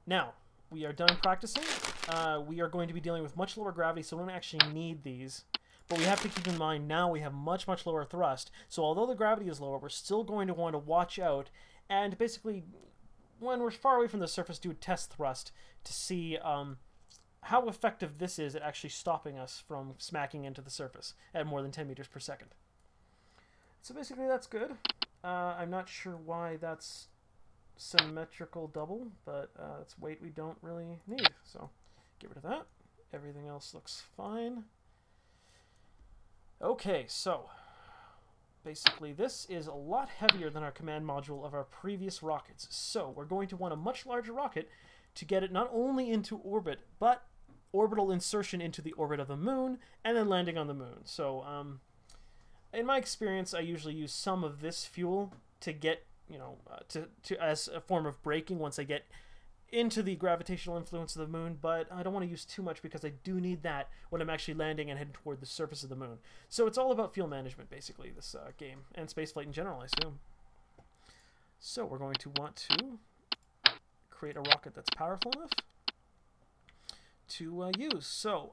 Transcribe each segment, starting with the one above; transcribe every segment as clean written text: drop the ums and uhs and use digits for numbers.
Now, we are done practicing. We are going to be dealing with much lower gravity, so we don't actually need these. But we have to keep in mind now we have much, much lower thrust. So although the gravity is lower, we're still going to want to watch out and basically, when we're far away from the surface, do a test thrust to see how effective this is at actually stopping us from smacking into the surface at more than 10 meters per second. So basically that's good. I'm not sure why that's symmetrical double, but it's weight we don't really need. So get rid of that. Everything else looks fine. Okay, so basically this is a lot heavier than our command module of our previous rockets. So we're going to want a much larger rocket to get it not only into orbit, but orbital insertion into the orbit of the moon, and then landing on the moon. So in my experience, I usually use some of this fuel to get, you know, to as a form of braking once I get into the gravitational influence of the moon, but I don't want to use too much because I do need that when I'm actually landing and heading toward the surface of the moon. So it's all about fuel management, basically, this game, and spaceflight in general, I assume. So we're going to want to create a rocket that's powerful enough to use. So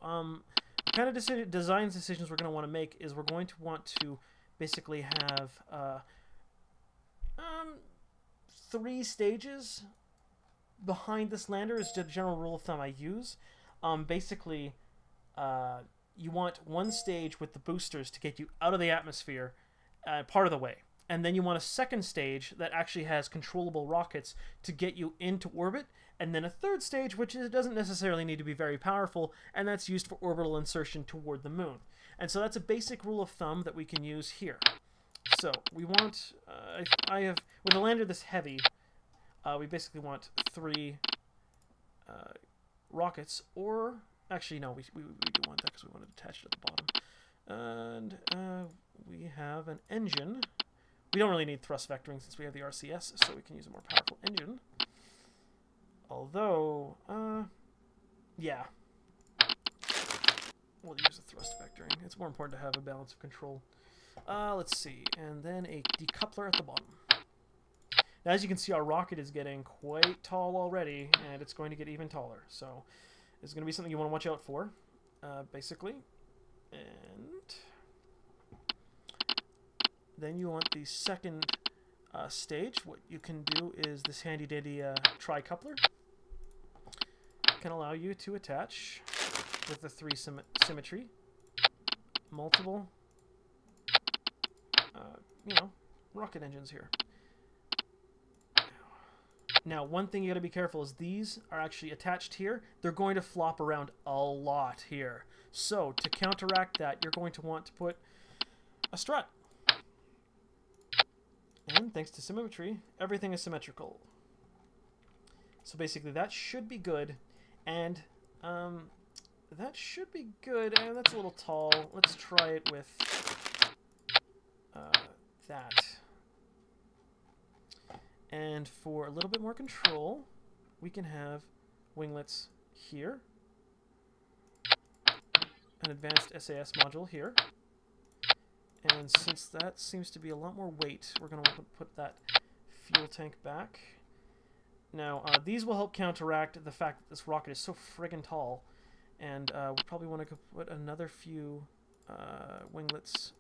kind of design decisions we're going to want to make is we're going to want to basically have 3 stages behind this lander is the general rule of thumb I use. Basically, you want one stage with the boosters to get you out of the atmosphere part of the way. And then you want a second stage that actually has controllable rockets to get you into orbit. And then a third stage, which doesn't necessarily need to be very powerful, and that's used for orbital insertion toward the moon. And so that's a basic rule of thumb that we can use here. So we want, with a lander this heavy, we basically want 3 rockets, or actually no, we do want that because we want it attached at the bottom. And we have an engine. We don't really need thrust vectoring since we have the RCS, so we can use a more powerful engine. Although, yeah, we'll use a thrust vectoring. It's more important to have a balance of control. Let's see, and then a decoupler at the bottom. Now, as you can see, our rocket is getting quite tall already, and it's going to get even taller. So it's going to be something you want to watch out for, basically. And then you want the second stage. What you can do is this handy-dandy tri-coupler can allow you to attach with the 3 symmetry multiple, you know, rocket engines here. Now, one thing you got to be careful is these are actually attached here. They're going to flop around a lot here. So, to counteract that, you're going to want to put a strut. And thanks to symmetry, everything is symmetrical. So basically, that should be good. And that should be good. And that's a little tall. Let's try it with that. And for a little bit more control, we can have winglets here, an advanced SAS module here, and since that seems to be a lot more weight, we're going to put that fuel tank back. Now, these will help counteract the fact that this rocket is so friggin' tall, and we probably want to put another few winglets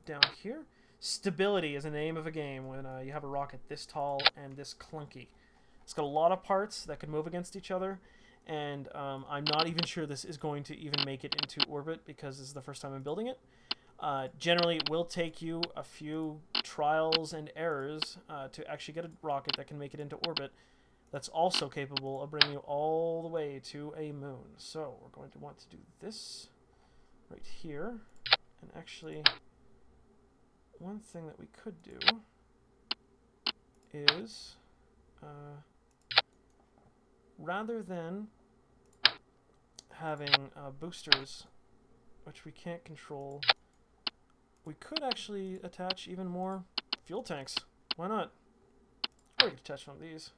down here. Stability is the name of a game when you have a rocket this tall and this clunky. It's got a lot of parts that can move against each other, and I'm not even sure this is going to even make it into orbit because this is the first time I'm building it. Generally, it will take you a few trials and errors to actually get a rocket that can make it into orbit that's also capable of bringing you all the way to a moon. So we're going to want to do this right here, and actually one thing that we could do is rather than having boosters, which we can't control, we could actually attach even more fuel tanks. Why not? Or we could attach one of these.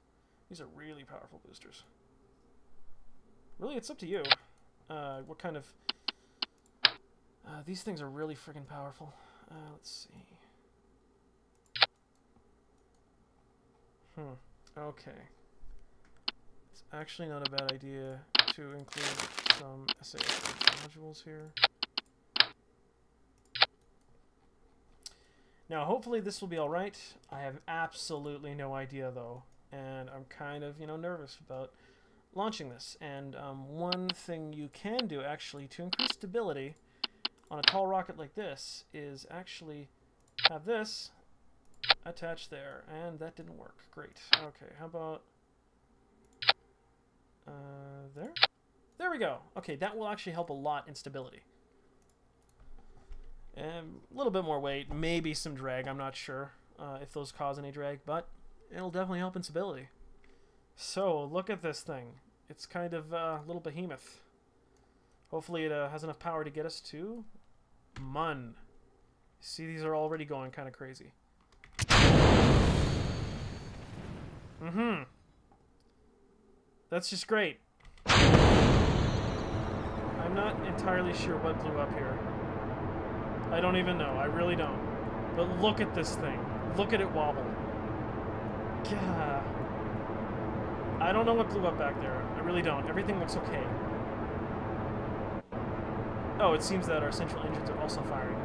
These are really powerful boosters. Really, it's up to you. What kind of... these things are really friggin' powerful. Let's see. Okay. Let's actually not a bad idea to include some SAS modules here. Now, hopefully this will be alright. I have absolutely no idea, though, and I'm kind of, nervous about launching this. And one thing you can do, actually, to increase stability on a tall rocket like this is actually have this attached there, and that didn't work. Great. Okay, how about there? There we go. Okay, that will actually help a lot in stability. And a little bit more weight, maybe some drag, I'm not sure if those cause any drag, but it'll definitely help in stability. So, look at this thing. It's kind of a little behemoth. Hopefully it has enough power to get us to Mun. See, these are already going kind of crazy. That's just great. I'm not entirely sure what blew up here. I don't even know. I really don't. But look at this thing. Look at it wobble. God. I don't know what blew up back there. I really don't. Everything looks okay. Oh, it seems that our central engines are also firing.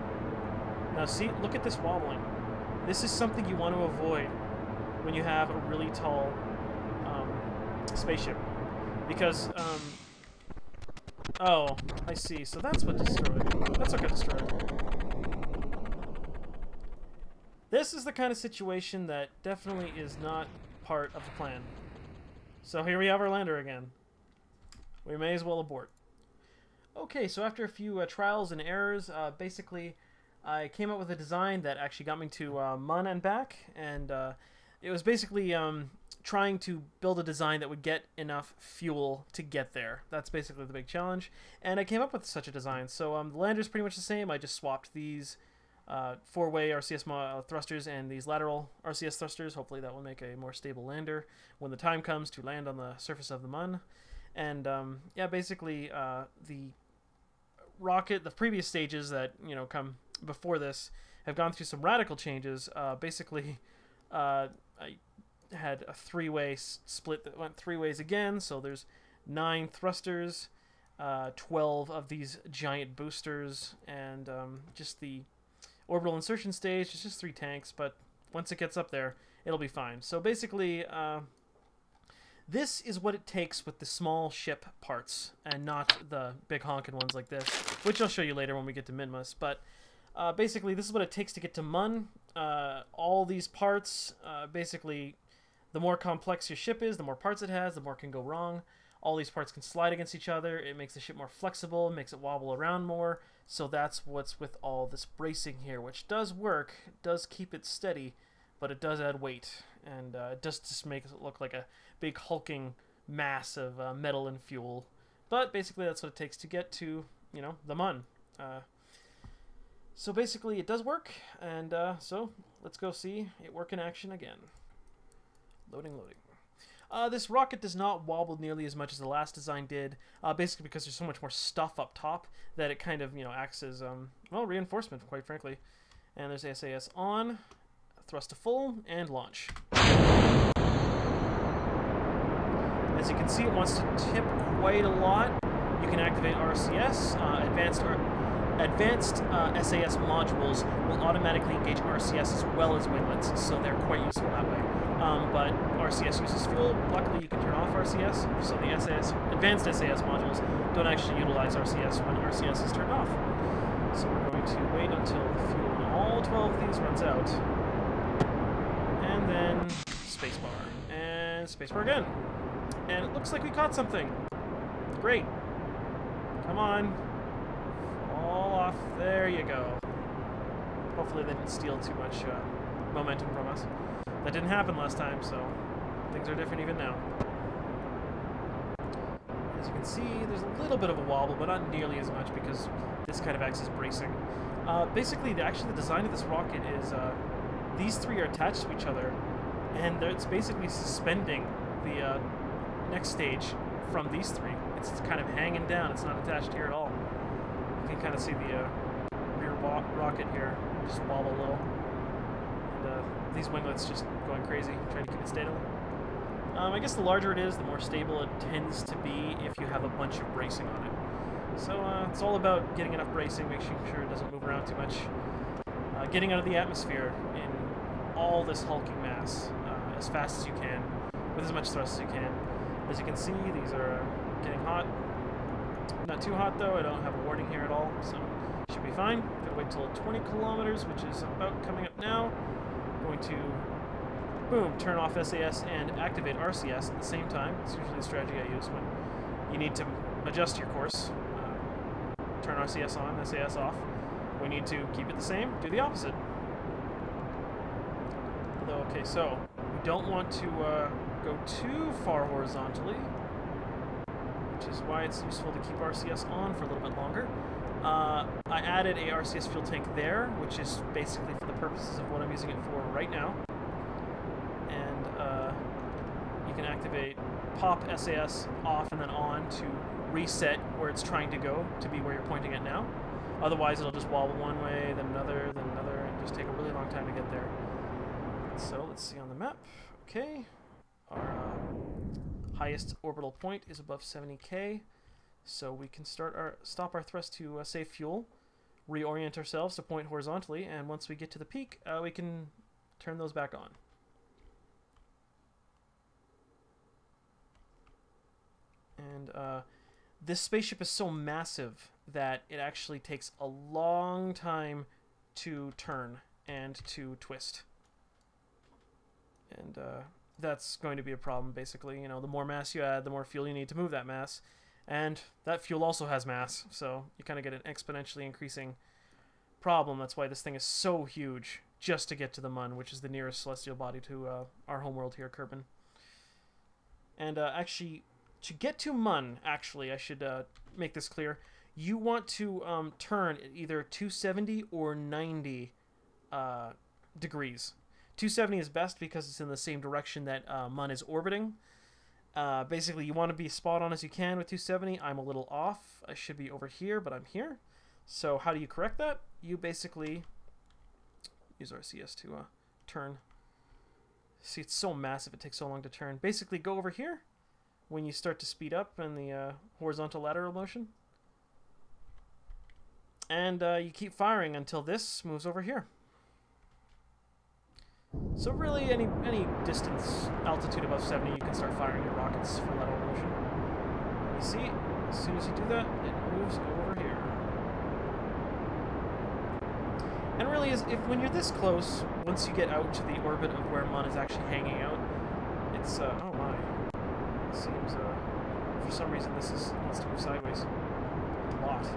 Now see, look at this wobbling. This is something you want to avoid when you have a really tall spaceship. Because, oh, I see. So that's what destroyed. That's what got destroyed. This is the kind of situation that definitely is not part of the plan. So here we have our lander again. We may as well abort. Okay, so after a few trials and errors, basically I came up with a design that actually got me to Mun and back, and it was basically trying to build a design that would get enough fuel to get there. That's basically the big challenge, and I came up with such a design. So the lander's pretty much the same. I just swapped these four-way RCS thrusters and these lateral RCS thrusters. Hopefully that will make a more stable lander when the time comes to land on the surface of the Mun. And yeah, basically the rocket, the previous stages that come before this have gone through some radical changes. Basically, I had a three-way split that went three ways again. So there's 9 thrusters, 12 of these giant boosters, and just the orbital insertion stage. It's just 3 tanks, but once it gets up there, it'll be fine. So basically, this is what it takes with the small ship parts, and not the big honking ones like this, which I'll show you later when we get to Minmus. But basically, this is what it takes to get to Mun. All these parts, basically, the more complex your ship is, the more parts it has, the more can go wrong. All these parts can slide against each other. It makes the ship more flexible, makes it wobble around more. So that's what's with all this bracing here, which does work, does keep it steady, but it does add weight, and it does just make it look like a big hulking mass of metal and fuel. But basically that's what it takes to get to, the Mun. So basically it does work, and so let's go see it work in action again. Loading. This rocket does not wobble nearly as much as the last design did, basically because there's so much more stuff up top that it kind of, acts as, well, reinforcement, quite frankly. And there's SAS on, thrust to full, and launch. As you can see, it wants to tip quite a lot. You can activate RCS, advanced SAS modules will automatically engage RCS as well as winglets, so they're quite useful that way. But RCS uses fuel. Luckily, you can turn off RCS, so the advanced SAS modules don't actually utilize RCS when RCS is turned off. So we're going to wait until the fuel in all 12 of these runs out, and then spacebar, and spacebar again. And it looks like we caught something. Great. Come on. Fall off. There you go. Hopefully they didn't steal too much momentum from us. That didn't happen last time, so things are different even now. As you can see, there's a little bit of a wobble, but not nearly as much because this kind of acts as bracing. Basically, the design of this rocket is these 3 are attached to each other, and it's basically suspending the next stage from these 3. It's kind of hanging down. It's not attached here at all. You can kind of see the rear rocket here just wobble a little. And these winglets just going crazy, trying to keep it stable. I guess the larger it is, the more stable it tends to be if you have a bunch of bracing on it. So it's all about getting enough bracing, making sure it doesn't move around too much. Getting out of the atmosphere in all this hulking mass as fast as you can, with as much thrust as you can. As you can see, these are getting hot. Not too hot though, I don't have a warning here at all, so should be fine. Gotta wait till 20 kilometers, which is about coming up now. Going to, boom, turn off SAS and activate RCS at the same time. It's usually the strategy I use when you need to adjust your course. Turn RCS on, SAS off. We need to keep it the same, do the opposite. Although, okay, so we don't want to go too far horizontally, which is why it's useful to keep RCS on for a little bit longer. I added a RCS fuel tank there, which is basically for the purposes of what I'm using it for right now. And you can activate pop SAS off and then on to reset where it's trying to go to be where you're pointing at now. Otherwise, it'll just wobble one way, then another, and just take a really long time to get there. So let's see on the map. Okay, our highest orbital point is above 70K, so we can stop our thrust to save fuel, reorient ourselves to point horizontally, and once we get to the peak, we can turn those back on. And this spaceship is so massive that it actually takes a long time to turn and to twist. And that's going to be a problem, basically. You know, the more mass you add, the more fuel you need to move that mass. And that fuel also has mass, so you kind of get an exponentially increasing problem. That's why this thing is so huge, just to get to the Mun, which is the nearest celestial body to our homeworld here, Kerbin. And actually, to get to Mun, actually, I should make this clear. You want to turn at either 270 or 90 degrees. 270 is best because it's in the same direction that Mun is orbiting. Basically, you want to be spot on as you can with 270. I'm a little off. I should be over here, but I'm here. So how do you correct that? You basically use RCS to turn. See, it's so massive, it takes so long to turn. Basically, go over here when you start to speed up in the horizontal lateral motion. And you keep firing until this moves over here. So really, any distance, altitude above 70, you can start firing your rockets for lateral motion. You see, as soon as you do that, it moves over here. And really, when you're this close, once you get out to the orbit of where Mun is actually hanging out, it's oh my, it seems for some reason this wants to move sideways a lot.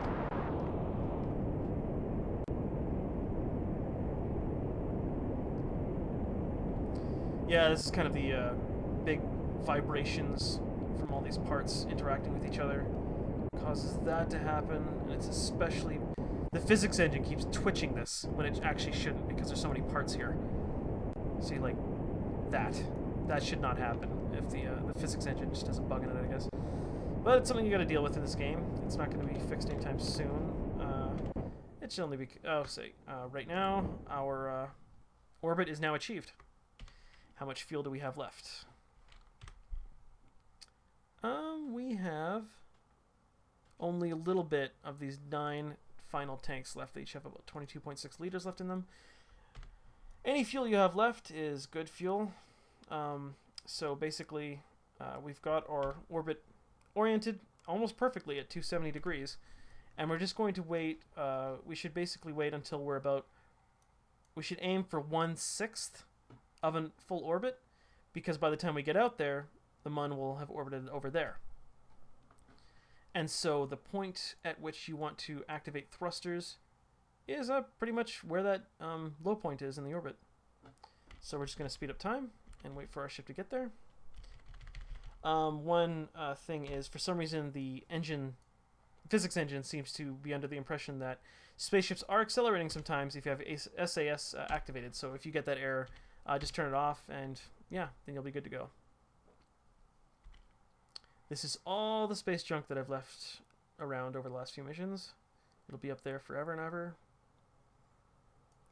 Yeah, this is kind of the big vibrations from all these parts interacting with each other. Causes that to happen, and it's especially... The physics engine keeps twitching this when it actually shouldn't, because there's so many parts here. See, like, that. That should not happen if the physics engine just has a bug in it, I guess. But it's something you gotta deal with in this game. It's not gonna be fixed anytime soon. It should only be... Oh, say, right now, our orbit is now achieved. How much fuel do we have left? We have only a little bit of these 9 final tanks left. They each have about 22.6 liters left in them. Any fuel you have left is good fuel. So basically, we've got our orbit oriented almost perfectly at 270 degrees. And we're just going to wait, we should basically wait until we're about, we should aim for 1/6 of a full orbit, because by the time we get out there, the Mun will have orbited over there. And so the point at which you want to activate thrusters is pretty much where that low point is in the orbit. So we're just going to speed up time and wait for our ship to get there. One thing is, for some reason, the physics engine seems to be under the impression that spaceships are accelerating sometimes if you have SAS activated. So if you get that error, just turn it off, and yeah, then you'll be good to go. This is all the space junk that I've left around over the last few missions. It'll be up there forever and ever.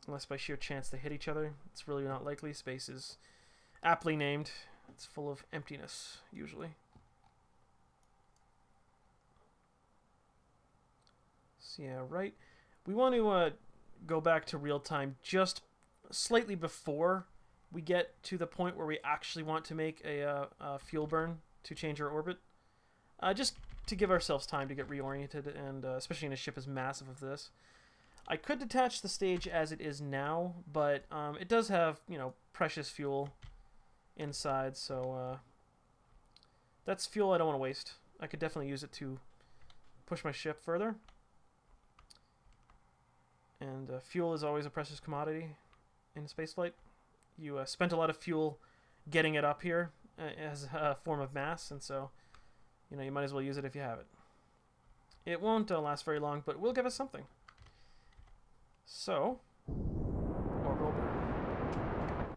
Unless by sheer chance they hit each other. It's really not likely. Space is aptly named. It's full of emptiness, usually. So yeah, right. We want to go back to real time just slightly before we get to the point where we actually want to make a fuel burn to change our orbit. Just to give ourselves time to get reoriented, and especially in a ship as massive as this. I could detach the stage as it is now, but it does have, you know, precious fuel inside, so that's fuel I don't want to waste. I could definitely use it to push my ship further. And fuel is always a precious commodity in spaceflight. You spent a lot of fuel getting it up here as a form of mass, and so, you know, you might as well use it if you have it. It won't last very long, but will give us something. So, orbital burn.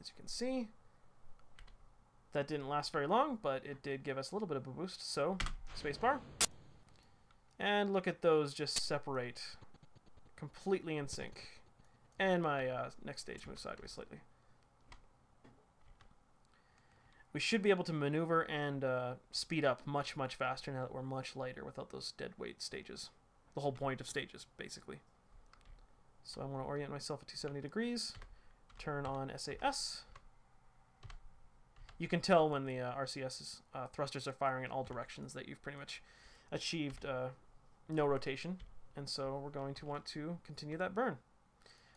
As you can see, that didn't last very long, but it did give us a little bit of a boost. So, spacebar. And look at those just separate completely in sync. And my next stage moves sideways slightly. We should be able to maneuver and speed up much, much faster now that we're much lighter without those dead weight stages. The whole point of stages, basically. So I want to orient myself at 270 degrees. Turn on SAS. You can tell when the RCS's thrusters are firing in all directions that you've pretty much achieved no rotation. And so we're going to want to continue that burn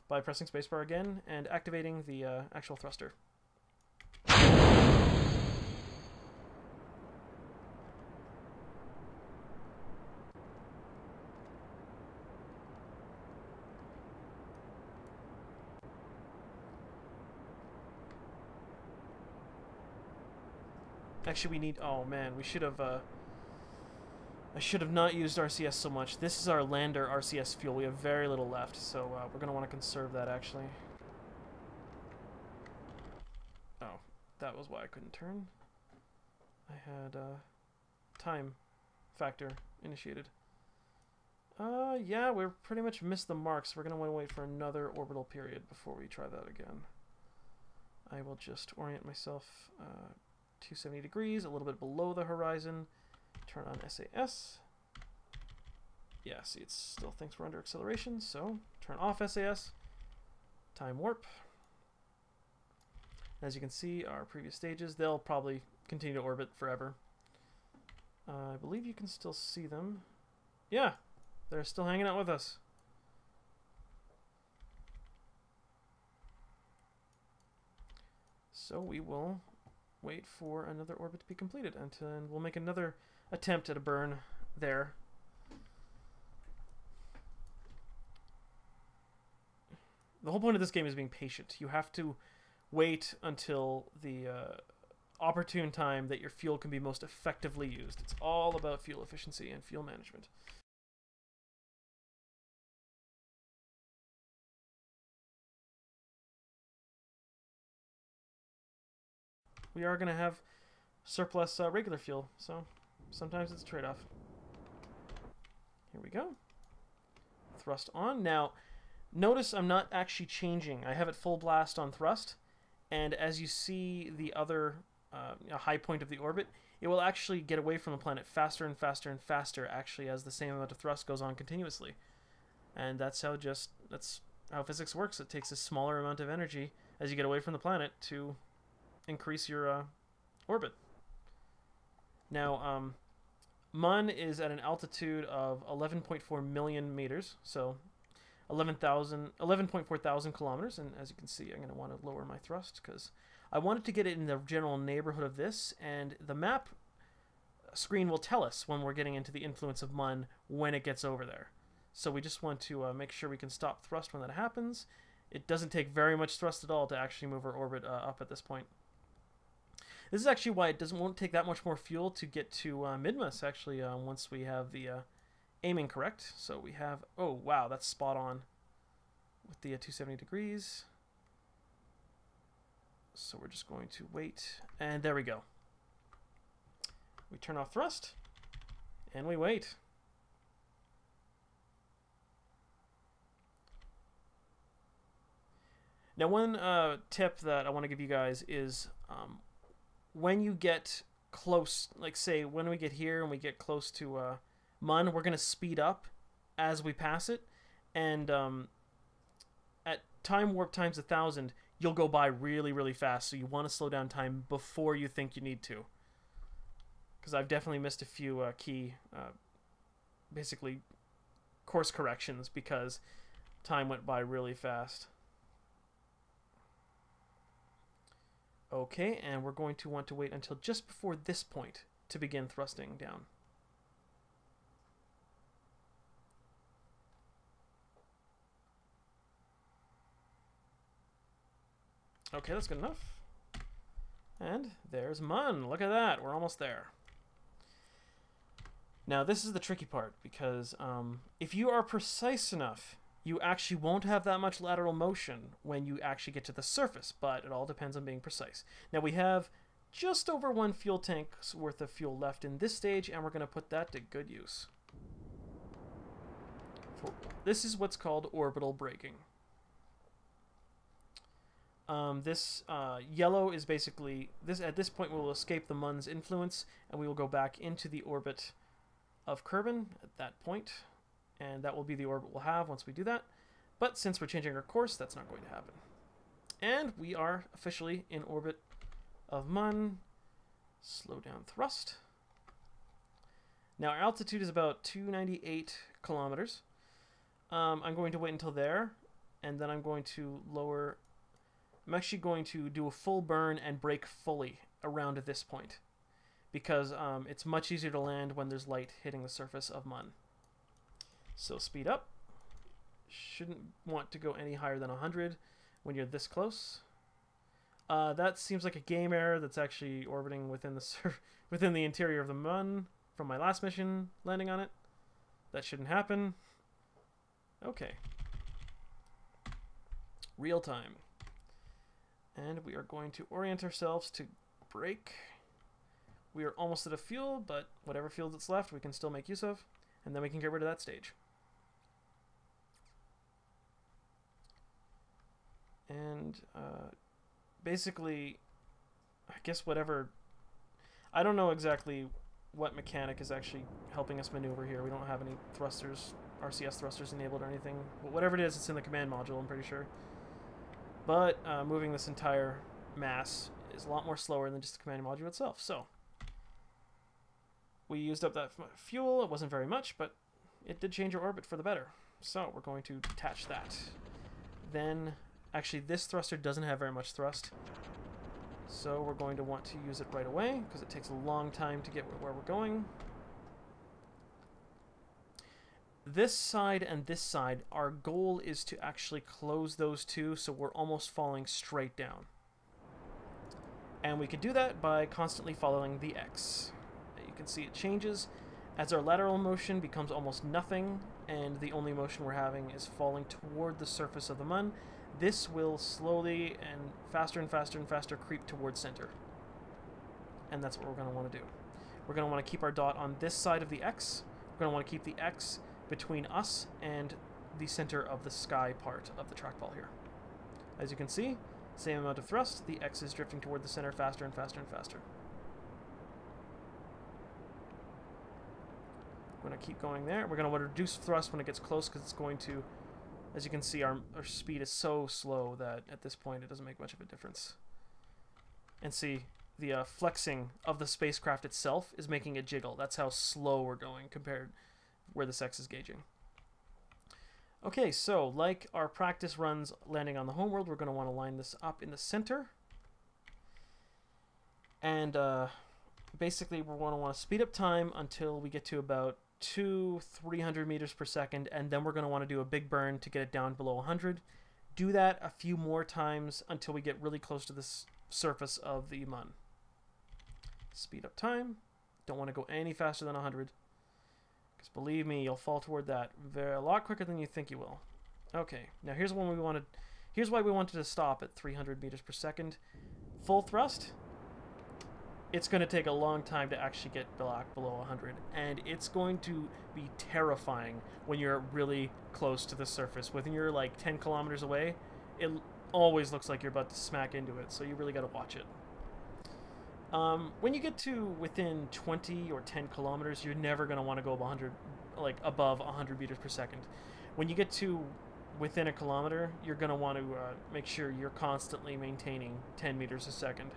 by pressing spacebar again and activating the actual thruster. Actually, we need... Oh, man, we should have... I should have not used RCS so much. This is our lander RCS fuel. We have very little left, so we're going to want to conserve that, actually. Oh, that was why I couldn't turn. I had time factor initiated. Yeah, we're pretty much missed the marks. We're going to want to wait for another orbital period before we try that again. I will just orient myself 270 degrees, a little bit below the horizon. Turn on SAS. Yeah, see, it still thinks we're under acceleration, so turn off SAS. Time warp. As you can see, our previous stages, they'll probably continue to orbit forever. I believe you can still see them. Yeah, they're still hanging out with us. So we will wait for another orbit to be completed, and we'll make another attempt at a burn there. The whole point of this game is being patient. You have to wait until the opportune time that your fuel can be most effectively used. It's all about fuel efficiency and fuel management. We are going to have surplus regular fuel, so sometimes it's a trade-off. Here we go. Thrust on. Now, notice I'm not actually changing. I have it full blast on thrust, and as you see the other high point of the orbit, it will actually get away from the planet faster and faster and faster, actually, as the same amount of thrust goes on continuously. And that's how physics works. It takes a smaller amount of energy as you get away from the planet to increase your orbit. Now, Mun is at an altitude of 11.4 million meters, so 11.4 thousand kilometers, and as you can see, I'm going to want to lower my thrust because I wanted to get it in the general neighborhood of this, and the map screen will tell us when we're getting into the influence of Mun when it gets over there. So we just want to make sure we can stop thrust when that happens. It doesn't take very much thrust at all to actually move our orbit up at this point. This is actually why it won't take that much more fuel to get to Minmus, actually, once we have the aiming correct. So we have... Oh, wow, that's spot on with the 270 degrees. So we're just going to wait. And there we go. We turn off thrust, and we wait. Now, one tip that I want to give you guys is... when you get close, like say when we get here and we get close to Mun, we're going to speed up as we pass it, and at time warp times 1,000, you'll go by really, really fast, so you want to slow down time before you think you need to. Because I've definitely missed a few key, basically, course corrections because time went by really fast. Okay, and we're going to want to wait until just before this point to begin thrusting down. Okay, that's good enough. And there's Mun. Look at that. We're almost there. Now, this is the tricky part, because if you are precise enough, you actually won't have that much lateral motion when you actually get to the surface, but it all depends on being precise. Now, we have just over 1 fuel tank's worth of fuel left in this stage, and we're going to put that to good use. This is what's called orbital braking. This yellow is basically, at this point we will escape the Mun's influence, and we will go back into the orbit of Kerbin at that point, and that will be the orbit we'll have once we do that. But since we're changing our course, that's not going to happen. And we are officially in orbit of Mun. Slow down thrust. Now our altitude is about 298 kilometers. I'm going to wait until there, and then I'm going to lower. I'm actually going to do a full burn and brake fully around at this point, because it's much easier to land when there's light hitting the surface of Mun. So speed up. Shouldn't want to go any higher than 100 when you're this close. That seems like a game error that's actually orbiting within the interior of the Mun from my last mission landing on it. That shouldn't happen. Okay. Real time. And we are going to orient ourselves to brake. We are almost out of fuel, but whatever fuel that's left we can still make use of, and then we can get rid of that stage. And basically, I guess whatever, I don't know exactly what mechanic is actually helping us maneuver here. We don't have any thrusters, RCS thrusters enabled or anything, but whatever it is, it's in the command module, I'm pretty sure. But moving this entire mass is a lot more slower than just the command module itself. So we used up that fuel. It wasn't very much, but it did change our orbit for the better. So we're going to detach that. Then, actually, this thruster doesn't have very much thrust. So we're going to want to use it right away, because it takes a long time to get where we're going. This side and this side, our goal is to actually close those two so we're almost falling straight down. And we can do that by constantly following the X. You can see it changes as our lateral motion becomes almost nothing, and the only motion we're having is falling toward the surface of the Mun. This will slowly and faster and faster and faster creep towards center. And that's what we're going to want to do. We're going to want to keep our dot on this side of the X. We're going to want to keep the X between us and the center of the sky part of the trackball here. As you can see, same amount of thrust, the X is drifting toward the center faster and faster and faster. We're going to keep going there. We're going to want to reduce thrust when it gets close, because it's going to, as you can see, our speed is so slow that at this point it doesn't make much of a difference. And see, the flexing of the spacecraft itself is making it jiggle. That's how slow we're going compared where this X is gauging. Okay, so like our practice runs landing on the homeworld, we're going to want to line this up in the center. And basically we're going to want to speed up time until we get to about 300 meters per second, and then we're going to want to do a big burn to get it down below 100. Do that a few more times until we get really close to the surface of the Mun. Speed up time. Don't want to go any faster than 100. Because believe me, you'll fall toward that a lot quicker than you think you will. Okay, now here's when we wanted. Here's why we wanted to stop at 300 meters per second. Full thrust. It's going to take a long time to actually get back below 100, and it's going to be terrifying when you're really close to the surface. When you're like 10 kilometers away, it always looks like you're about to smack into it, so you really got to watch it. When you get to within 20 or 10 kilometers, you're never going to want to go above 100 meters per second. When you get to within a kilometer, you're going to want to make sure you're constantly maintaining 10 meters a second.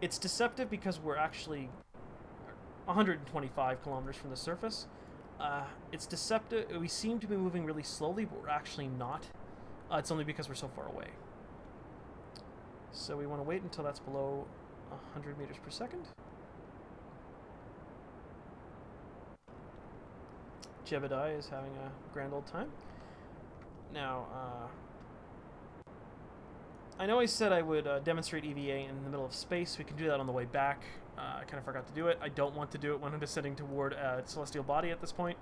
It's deceptive because we're actually 125 kilometers from the surface. It's deceptive. We seem to be moving really slowly, but we're actually not. It's only because we're so far away. So we want to wait until that's below 100 meters per second. Jebediah is having a grand old time. Now, I know I said I would demonstrate EVA in the middle of space. We can do that on the way back. I kind of forgot to do it. I don't want to do it when I'm descending toward a celestial body at this point,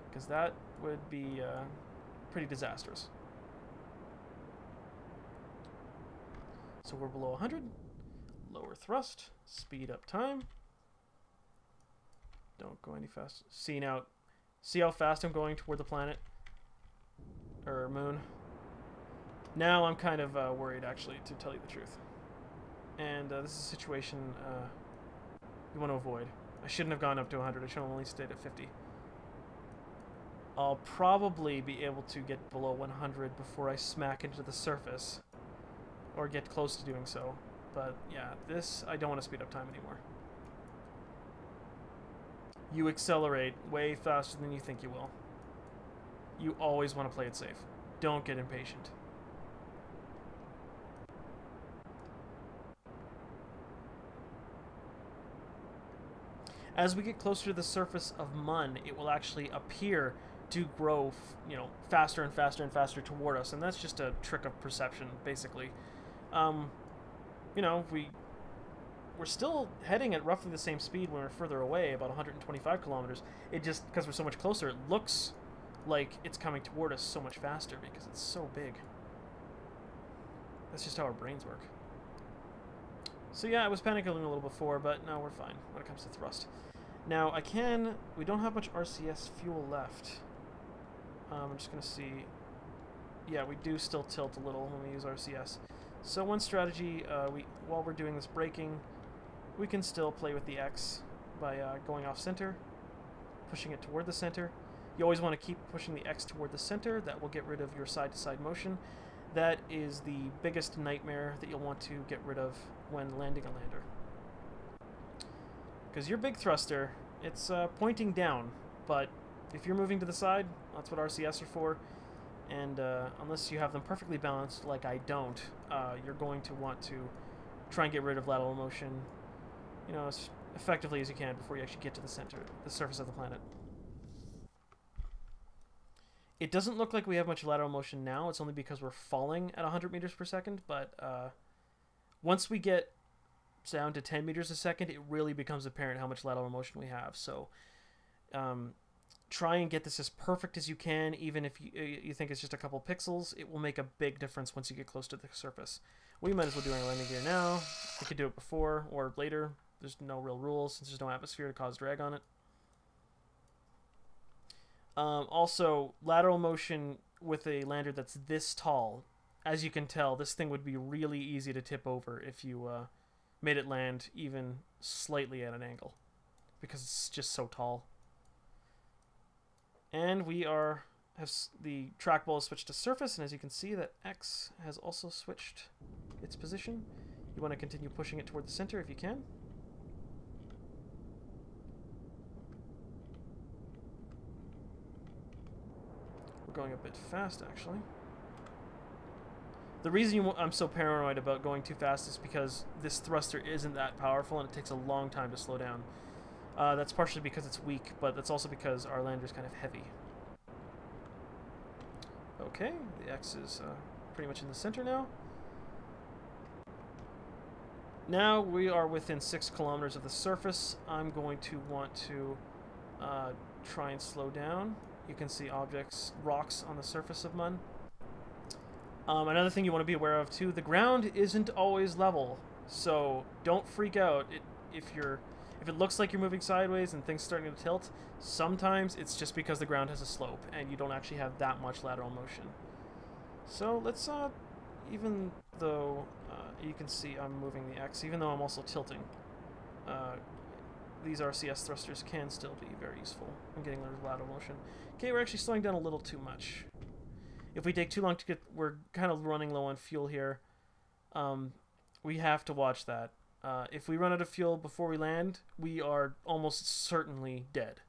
because that would be pretty disastrous. So we're below 100. Lower thrust. Speed up time. Don't go any faster. See now. See how fast I'm going toward the planet? Or moon? Now I'm kind of worried, actually, to tell you the truth. And this is a situation you want to avoid. I shouldn't have gone up to 100. I should have only stayed at 50. I'll probably be able to get below 100 before I smack into the surface. Or get close to doing so. But yeah, this, I don't want to speed up time anymore. You accelerate way faster than you think you will. You always want to play it safe. Don't get impatient. As we get closer to the surface of Mun, it will actually appear to grow, faster and faster and faster toward us, and that's just a trick of perception, basically. We're still heading at roughly the same speed when we're further away, about 125 kilometers. It just, because we're so much closer, it looks like it's coming toward us so much faster because it's so big. That's just how our brains work. So yeah, I was panicking a little before, but no, we're fine when it comes to thrust. Now, we don't have much RCS fuel left. I'm just going to see. Yeah, we do still tilt a little when we use RCS. So one strategy, while we're doing this braking, we can still play with the X by going off center, pushing it toward the center. You always want to keep pushing the X toward the center. That will get rid of your side-to-side motion. That is the biggest nightmare that you'll want to get rid of when landing a lander. Because your big thruster, it's pointing down, but if you're moving to the side, that's what RCS are for. And unless you have them perfectly balanced, like I don't, you're going to want to try and get rid of lateral motion, as effectively as you can before you actually get to the surface of the planet. It doesn't look like we have much lateral motion now. It's only because we're falling at 100 meters per second, but once we get down to 10 meters a second, it really becomes apparent how much lateral motion we have. So try and get this as perfect as you can, even if you think it's just a couple pixels. It will make a big difference once you get close to the surface. We might as well do our landing gear now. We could do it before or later. There's no real rules since there's no atmosphere to cause drag on it. Also, lateral motion with a lander that's this tall. As you can tell, this thing would be really easy to tip over if you made it land even slightly at an angle, because it's just so tall. And we have the trackball is switched to surface, and as you can see, that X has also switched its position. You want to continue pushing it toward the center if you can. We're going a bit fast, actually. The reason I'm so paranoid about going too fast is because this thruster isn't that powerful, and it takes a long time to slow down. That's partially because it's weak, but that's also because our lander's kind of heavy. Okay, the X is pretty much in the center now. Now we are within 6 kilometers of the surface. I'm going to want to try and slow down. You can see rocks on the surface of Mun. Another thing you want to be aware of too, the ground isn't always level, so don't freak out. If it looks like you're moving sideways and things starting to tilt, sometimes it's just because the ground has a slope and you don't actually have that much lateral motion. So let's even though you can see I'm moving the X, even though I'm also tilting, these RCS thrusters can still be very useful in getting the lateral motion. Okay, we're actually slowing down a little too much. If we take too long to get, we're kind of running low on fuel here. We have to watch that. If we run out of fuel before we land, we are almost certainly dead.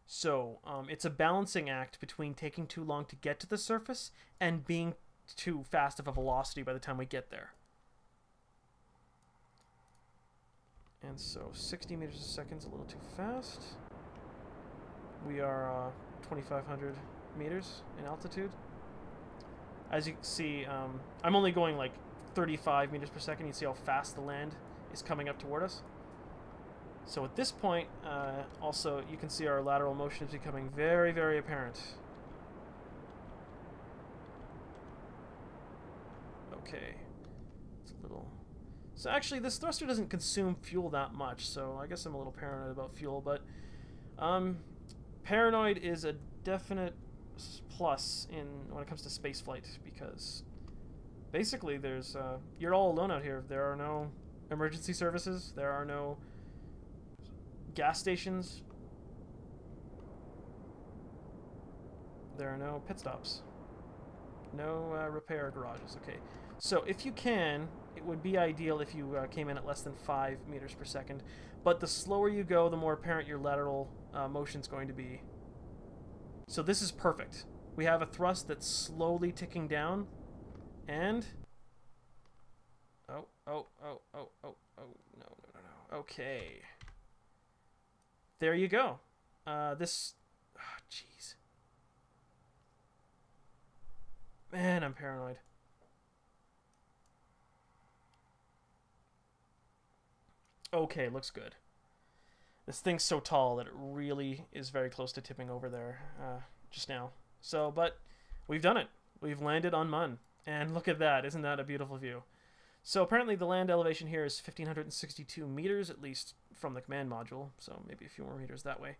So, it's a balancing act between taking too long to get to the surface and being too fast of a velocity by the time we get there. And so 60 meters a second is a little too fast. We are 2,500 meters in altitude. As you can see, I'm only going like 35 meters per second. You see how fast the land is coming up toward us. So at this point, also you can see our lateral motion is becoming very, very apparent. Okay, it's a little... So actually, this thruster doesn't consume fuel that much, so I guess I'm a little paranoid about fuel, but paranoid is a definite plus when it comes to spaceflight, because basically there's you're all alone out here. There are no emergency services. There are no gas stations. There are no pit stops. No repair garages. Okay, so if you can, it would be ideal if you came in at less than 5 meters per second, but the slower you go, the more apparent your lateral motion is going to be. So this is perfect. We have a thrust that's slowly ticking down, and... no. Okay. There you go. Jeez. Man, I'm paranoid. Okay, looks good. This thing's so tall that it really is very close to tipping over there just now. So, but we've done it. We've landed on Mun. And look at that. Isn't that a beautiful view? So apparently the land elevation here is 1,562 meters, at least from the command module. So maybe a few more meters that way.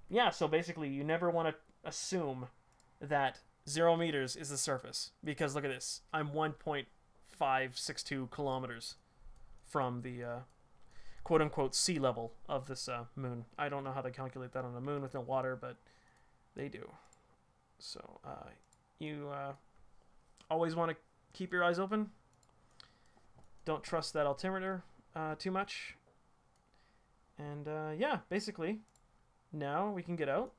Yeah, so basically you never want to assume that 0 meters is the surface. Because look at this. I'm 1.562 kilometers from the quote-unquote sea level of this moon. I don't know how they calculate that on a moon with no water, but they do. So you always want to keep your eyes open. Don't trust that altimeter too much. And yeah, basically, now we can get out.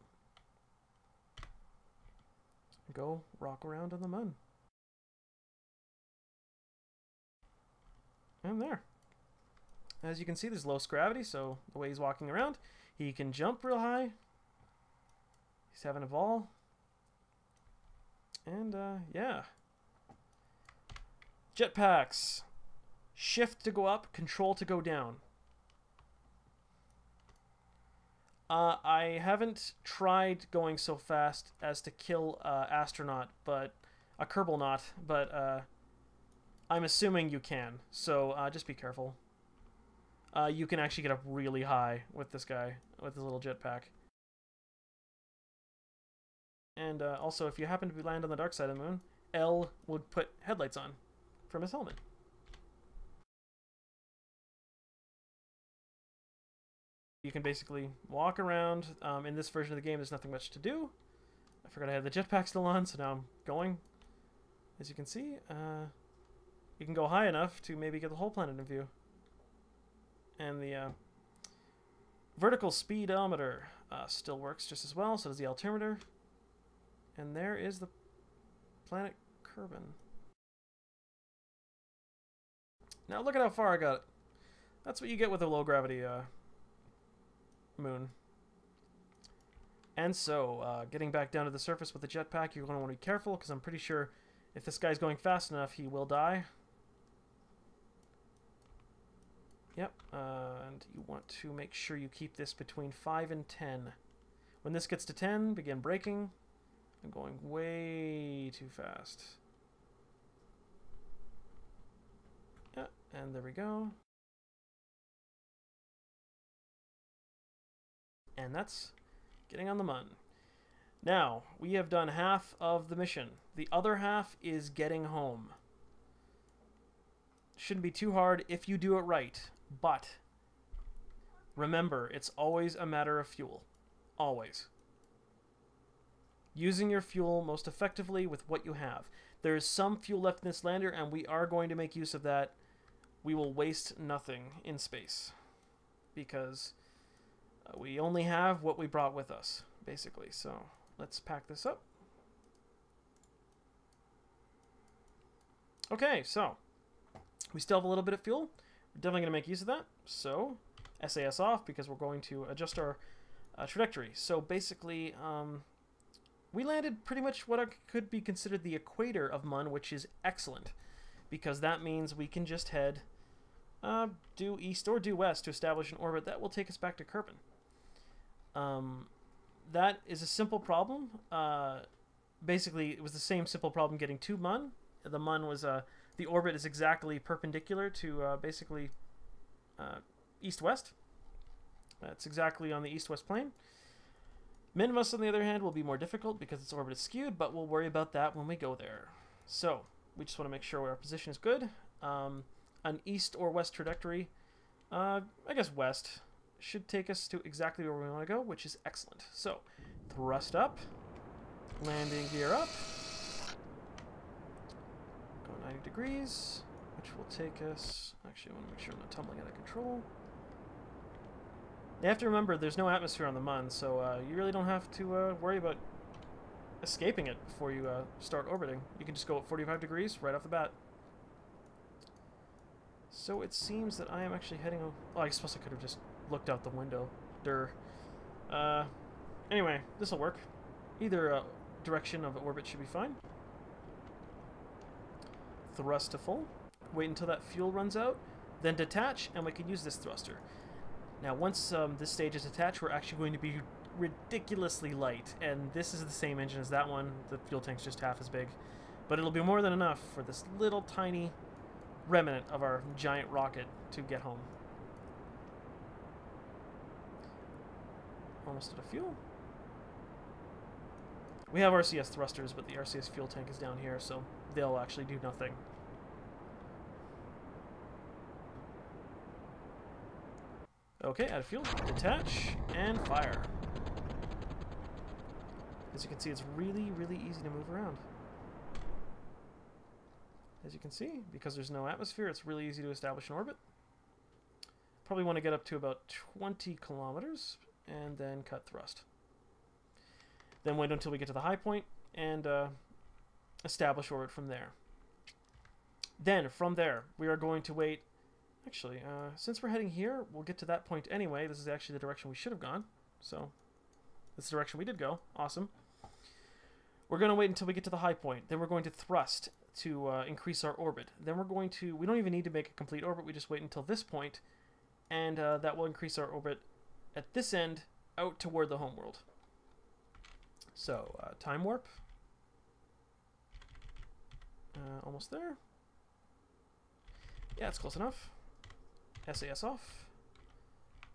Go rock around on the Mun. And there. As you can see, there's low gravity, so the way he's walking around, he can jump real high. He's having a ball. And, yeah. Jetpacks. Shift to go up, control to go down. I haven't tried going so fast as to kill astronaut, but a Kerbal not, but I'm assuming you can. So just be careful. You can actually get up really high with this guy, with his little jetpack. And also, if you happen to land on the dark side of the moon, L would put headlights on from his helmet. You can basically walk around. In this version of the game, there's nothing much to do. I forgot I had the jetpack still on, so now I'm going. As you can see, you can go high enough to maybe get the whole planet in view. And the vertical speedometer still works just as well, so does the altimeter. And there is the planet Kerbin. Now look at how far I got it. That's what you get with a low gravity moon. And so, getting back down to the surface with the jetpack, you're going to want to be careful, because I'm pretty sure if this guy's going fast enough, he will die. Yep, and you want to make sure you keep this between 5 and 10. When this gets to 10, begin braking. I'm going way too fast. Yeah, and there we go. And that's getting on the Mun. Now, we have done half of the mission. The other half is getting home. Shouldn't be too hard if you do it right, but remember, it's always a matter of fuel. Always. Using your fuel most effectively with what you have. There is some fuel left in this lander, and we are going to make use of that. We will waste nothing in space, because we only have what we brought with us, basically. So let's pack this up. Okay, so we still have a little bit of fuel. We're definitely going to make use of that. So SAS off, because we're going to adjust our trajectory. So basically, we landed pretty much what could be considered the equator of Mun, which is excellent, because that means we can just head due east or due west to establish an orbit that will take us back to Kerbin. That is a simple problem. Basically, it was the same simple problem getting to Mun. The Mun was the orbit is exactly perpendicular to basically east-west. That's exactly on the east-west plane. Minmus, on the other hand, will be more difficult because its orbit is skewed, but we'll worry about that when we go there. So, we just want to make sure our position is good. An east or west trajectory, I guess west, should take us to exactly where we want to go, which is excellent. So, thrust up, landing gear up, go 90 degrees, which will take us, actually I want to make sure I'm not tumbling out of control. You have to remember there's no atmosphere on the Mun, so you really don't have to worry about escaping it before you start orbiting. You can just go at 45 degrees right off the bat. So it seems that I am actually heading... Oh, I suppose I could have just looked out the window. Anyway, this will work. Either direction of orbit should be fine. Thrust to full. Wait until that fuel runs out. Then detach, and we can use this thruster. Now, once this stage is attached, we're actually going to be ridiculously light. And this is the same engine as that one. The fuel tank's just half as big. But it'll be more than enough for this little tiny remnant of our giant rocket to get home. Almost out of fuel. We have RCS thrusters, but the RCS fuel tank is down here, so they'll actually do nothing. Okay, out of fuel. Detach and fire. As you can see, it's really, really easy to move around. As you can see, because there's no atmosphere, it's really easy to establish an orbit. Probably want to get up to about 20 kilometers, and then cut thrust. Then wait until we get to the high point, and establish orbit from there. Then, from there, we are going to wait... Actually, since we're heading here, we'll get to that point anyway. This is actually the direction we should have gone. So, this is the direction we did go. Awesome. We're going to wait until we get to the high point. Then we're going to thrust to increase our orbit. Then we're going to... We don't even need to make a complete orbit. We just wait until this point, and that will increase our orbit at this end out toward the homeworld. So, time warp. Almost there. Yeah, it's close enough. SAS off.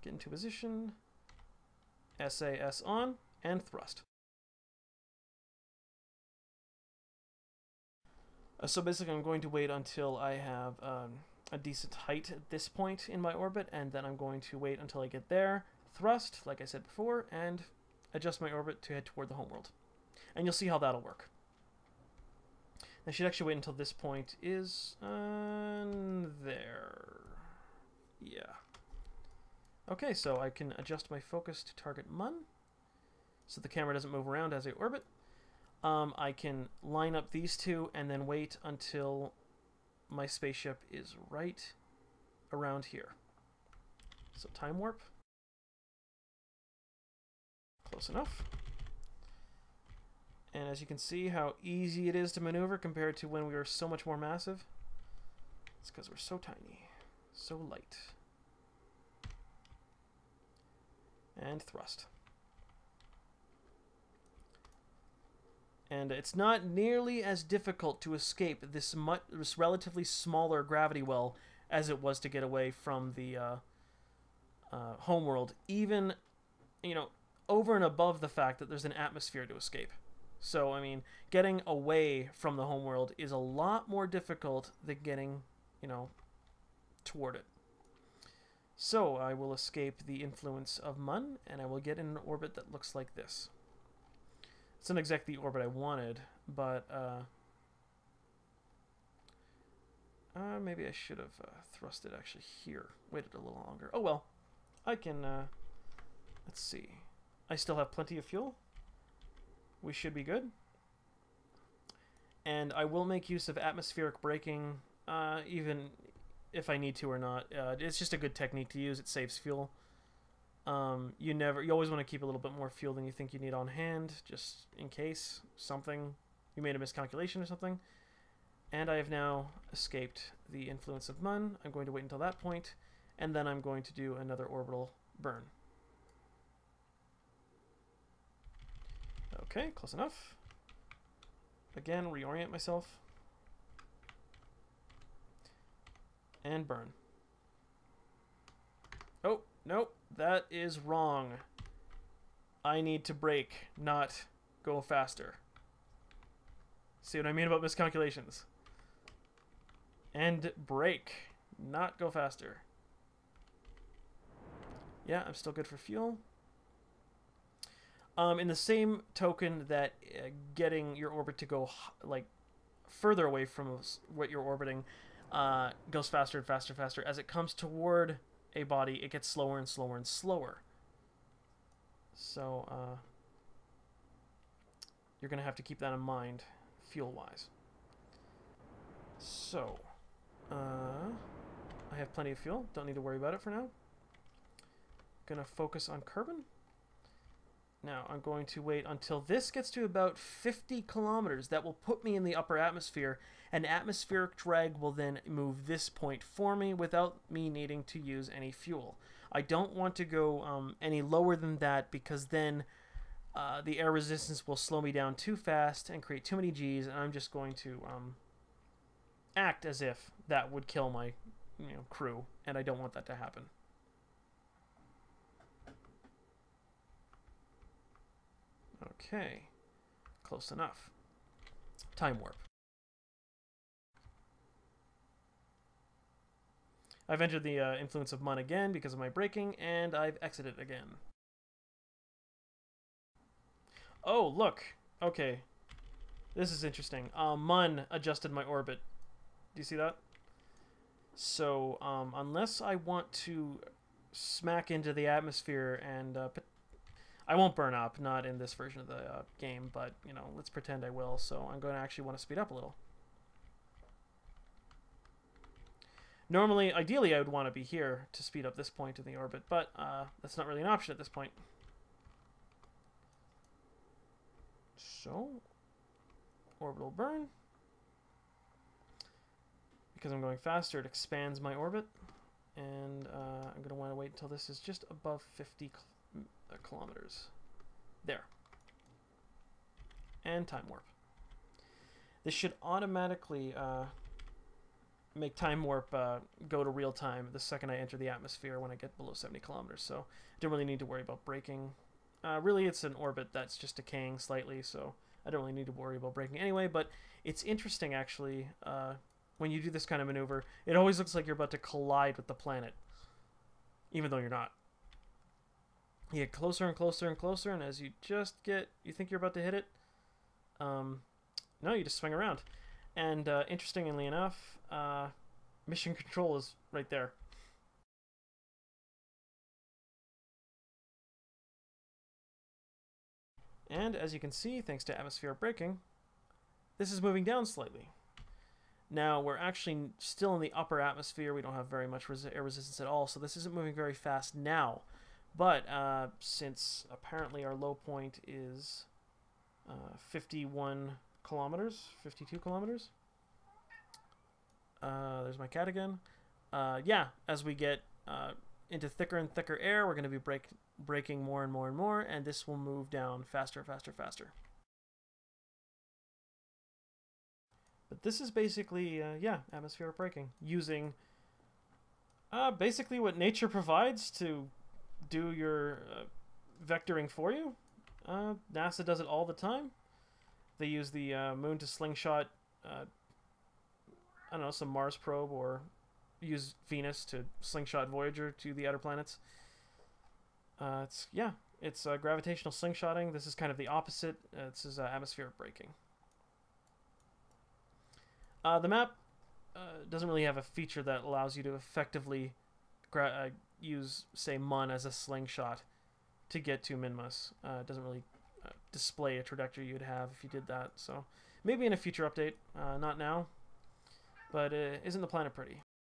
Get into position. SAS on. And thrust. So basically I'm going to wait until I have a decent height at this point in my orbit, and then I'm going to wait until I get there, thrust, like I said before, and adjust my orbit to head toward the homeworld. And you'll see how that'll work. I should actually wait until this point is there. Yeah. Okay, so I can adjust my focus to target Mun, so the camera doesn't move around as I orbit. I can line up these two and then wait until my spaceship is right around here. So time warp. Close enough. And as you can see how easy it is to maneuver compared to when we were so much more massive. It's because we're so tiny, so light. And thrust. And it's not nearly as difficult to escape this relatively smaller gravity well as it was to get away from the homeworld. Even, you know, over and above the fact that there's an atmosphere to escape. So, I mean, getting away from the homeworld is a lot more difficult than getting, you know, toward it. So, I will escape the influence of Mun, and I will get in an orbit that looks like this. It's not exactly the orbit I wanted, but maybe I should have thrust it actually here. Waited a little longer. Oh well, I can, let's see. I still have plenty of fuel. We should be good. And I will make use of atmospheric braking, even if I need to or not. It's just a good technique to use. It saves fuel. You always want to keep a little bit more fuel than you think you need on hand, just in case you made a miscalculation or something. And I have now escaped the influence of Mun. I'm going to wait until that point, and then I'm going to do another orbital burn. Okay, close enough. Again, reorient myself. And burn. Oh, nope, that is wrong. I need to brake, not go faster. See what I mean about miscalculations? And brake, not go faster. Yeah, I'm still good for fuel. In the same token that getting your orbit to go like further away from what you're orbiting goes faster and faster and faster. As it comes toward a body, it gets slower and slower and slower. So you're going to have to keep that in mind fuel-wise. So I have plenty of fuel. Don't need to worry about it for now. Going to focus on Kerbin. Now, I'm going to wait until this gets to about 50 kilometers. That will put me in the upper atmosphere, and atmospheric drag will then move this point for me without me needing to use any fuel. I don't want to go any lower than that, because then the air resistance will slow me down too fast and create too many Gs, and I'm just going to act as if that would kill my crew, and I don't want that to happen. Okay, close enough. Time warp. I've entered the influence of Mun again because of my braking, and I've exited again. Oh, look. Okay. This is interesting. Mun adjusted my orbit. Do you see that? So, unless I want to smack into the atmosphere and I won't burn up, not in this version of the game, but, let's pretend I will. So I'm going to actually want to speed up a little. Normally, ideally, I would want to be here to speed up this point in the orbit, but that's not really an option at this point. So, orbital burn. Because I'm going faster, it expands my orbit. And I'm going to want to wait until this is just above 50 kilometers. There. And time warp. This should automatically make time warp go to real time the second I enter the atmosphere when I get below 70 kilometers. So I don't really need to worry about braking. Really, it's an orbit that's just decaying slightly, so I don't really need to worry about braking anyway. But it's interesting, actually, when you do this kind of maneuver. It always looks like you're about to collide with the planet, even though you're not. You get closer and closer and closer, and as you think you're about to hit it, no, you just swing around. And interestingly enough, mission control is right there. And as you can see, thanks to atmospheric braking, this is moving down slightly. Now, we're actually still in the upper atmosphere. We don't have very much air resistance at all, so this isn't moving very fast now. But since apparently our low point is 51 kilometers, 52 kilometers. There's my cat again. Yeah, as we get into thicker and thicker air, we're going to be braking more and more and more, and this will move down faster, faster, faster. But this is basically, yeah, atmospheric braking, using basically what nature provides to do your vectoring for you. NASA does it all the time. They use the moon to slingshot, I don't know, some Mars probe, or use Venus to slingshot Voyager to the outer planets. It's gravitational slingshotting. This is kind of the opposite. This is atmospheric braking. The map doesn't really have a feature that allows you to effectively use, say, Mun as a slingshot to get to Minmus. It doesn't really display a trajectory you'd have if you did that. So maybe in a future update, not now. But isn't the planet pretty?